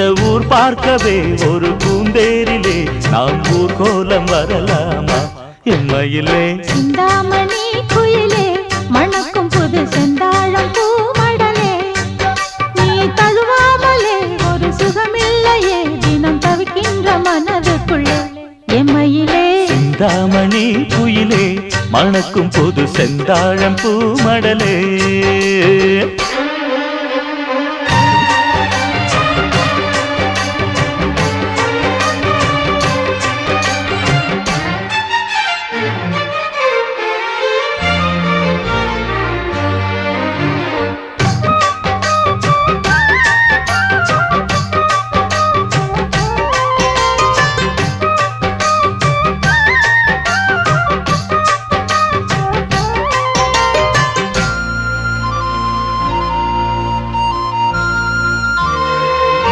இந்த ஊர் பார்க்கவே ஒரு பூந்தேரிலே நாம் ஊர்கோலம் வரலாமா எம்மையிலே சிந்தாமணி குயிலே மணக்கும் புது செந்தாழம் பூமடலே நீ தழுவாமலே ஒரு சுகமில்லையே தினம் தவிக்கின்ற மனதுக்குள்ளே எம்மையிலே சிந்தாமணி குயிலே மணக்கும் புது செந்தாழம் பூமடலே